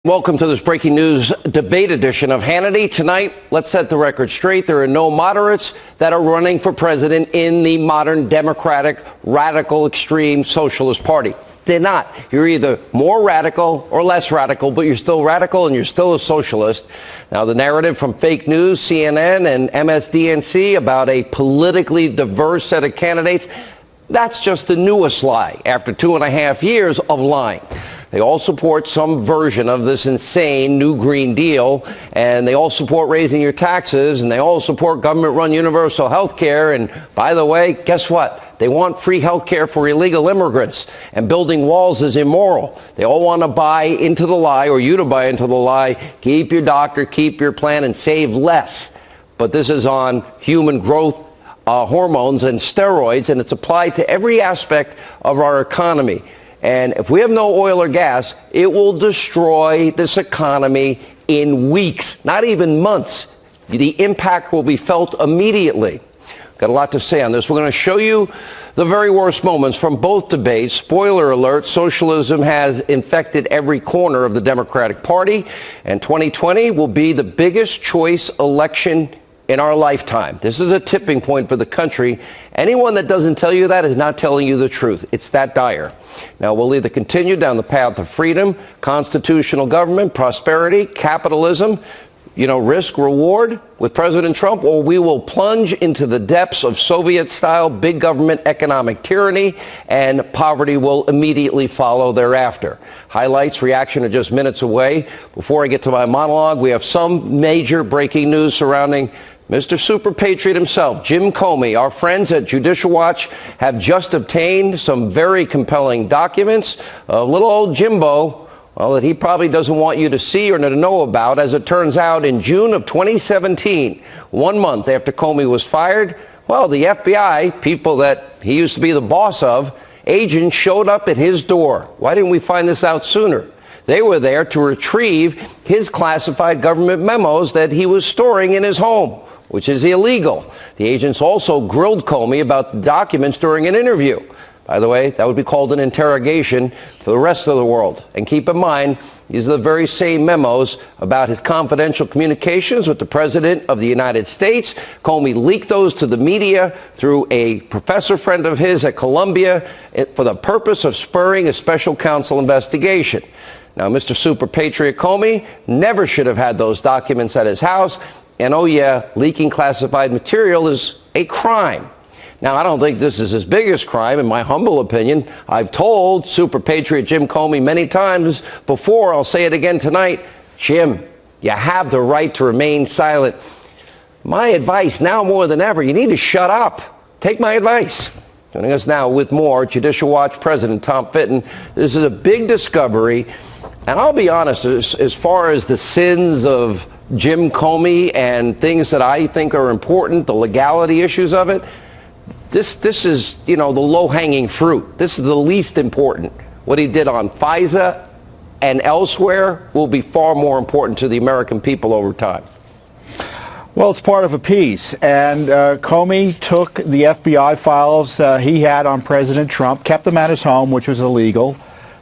Welcome to this breaking news debate edition of Hannity. Tonight, let's set the record straight. There are no moderates that are running for president in the modern Democratic, radical, extreme socialist party. They're not. You're either more radical or less radical, but you're still radical and you're still a socialist. Now, the narrative from fake news, CNN and MSDNC about a politically diverse set of candidates, that's just the newest lie after 2.5 years of lying. They all support some version of this insane new Green Deal, and they all support raising your taxes, and they all support government-run universal health care. And by the way, guess what? They want free health care for illegal immigrants, and building walls is immoral. They all want to buy into the lie, or you to buy into the lie, keep your doctor, keep your plan, and save less. But this is on human growth hormones and steroids, and it's applied to every aspect of our economy. And if we have no oil or gas, it will destroy this economy in weeks, not even months. The impact will be felt immediately. Got a lot to say on this. We're going to show you the very worst moments from both debates. Spoiler alert, socialism has infected every corner of the Democratic Party, and 2020 will be the biggest choice election in our lifetime. This is a tipping point for the country. Anyone that doesn't tell you that is not telling you the truth. It's that dire. Now, we'll either continue down the path of freedom, constitutional government, prosperity, capitalism, risk, reward with President Trump, or we will plunge into the depths of Soviet-style big government economic tyranny, and poverty will immediately follow thereafter. Highlights, reaction are just minutes away. Before I get to my monologue, we have some major breaking news surrounding Mr. Super Patriot himself, Jim Comey. Our friends at Judicial Watch have just obtained some very compelling documents. Little old Jimbo, well, that he probably doesn't want you to see or to know about. As it turns out, in June of 2017, 1 month after Comey was fired, well, the FBI, people that he used to be the boss of, agents showed up at his door. Why didn't we find this out sooner? They were there to retrieve his classified government memos that he was storing in his home, which is illegal. The agents also grilled Comey about the documents during an interview. By the way, that would be called an interrogation for the rest of the world. And keep in mind, these are the very same memos about his confidential communications with the President of the United States. Comey leaked those to the media through a professor friend of his at Columbia for the purpose of spurring a special counsel investigation. Now, Mr. Super Patriot Comey never should have had those documents at his house. And oh yeah, leaking classified material is a crime. Now, I don't think this is his biggest crime, in my humble opinion. I've told Super Patriot Jim Comey many times before, I'll say it again tonight, Jim, you have the right to remain silent. My advice now more than ever, you need to shut up. Take my advice. Joining us now with more, Judicial Watch President Tom Fitton. This is a big discovery, and I'll be honest, as far as the sins of Jim Comey and things that I think are important, the legality issues of it, this is, the low-hanging fruit. This is the least important. What he did on FISA and elsewhere will be far more important to the American people over time. Well, it's part of a piece, and Comey took the FBI files he had on President Trump, kept them at his home, which was illegal,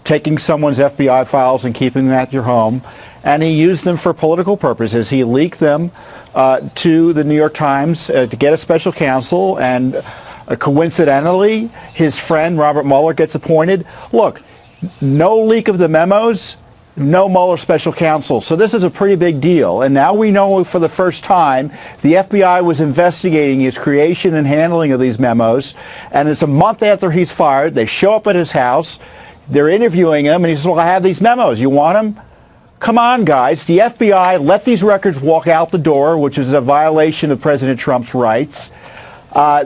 taking someone's FBI files and keeping them at your home, and he used them for political purposes. He leaked them to the New York Times to get a special counsel, and coincidentally, his friend Robert Mueller gets appointed. Look, no leak of the memos, no Mueller special counsel. So this is a pretty big deal. And now we know for the first time the FBI was investigating his creation and handling of these memos. And it's a month after he's fired. They show up at his house. They're interviewing him. And he says, well, I have these memos. You want them? Come on, guys. The FBI let these records walk out the door, which is a violation of President Trump's rights.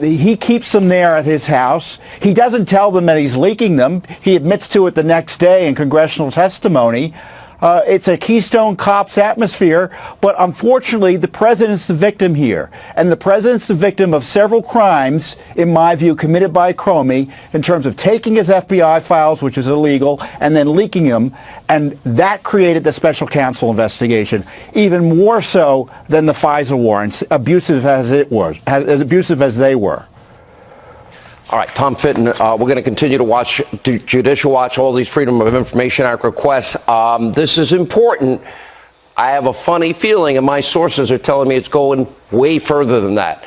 He keeps them there at his house. He doesn't tell them that he's leaking them. He admits to it the next day in congressional testimony. It's a Keystone Cops atmosphere, but unfortunately, the president's the victim here. And the president's the victim of several crimes, in my view, committed by Comey in terms of taking his FBI files, which is illegal, and then leaking them. And that created the special counsel investigation, even more so than the FISA warrants, abusive as it was, as abusive as they were. All right, Tom Fitton, we're going to continue to watch, Judicial Watch, all these Freedom of Information Act requests. This is important. I have a funny feeling, and my sources are telling me it's going way further than that.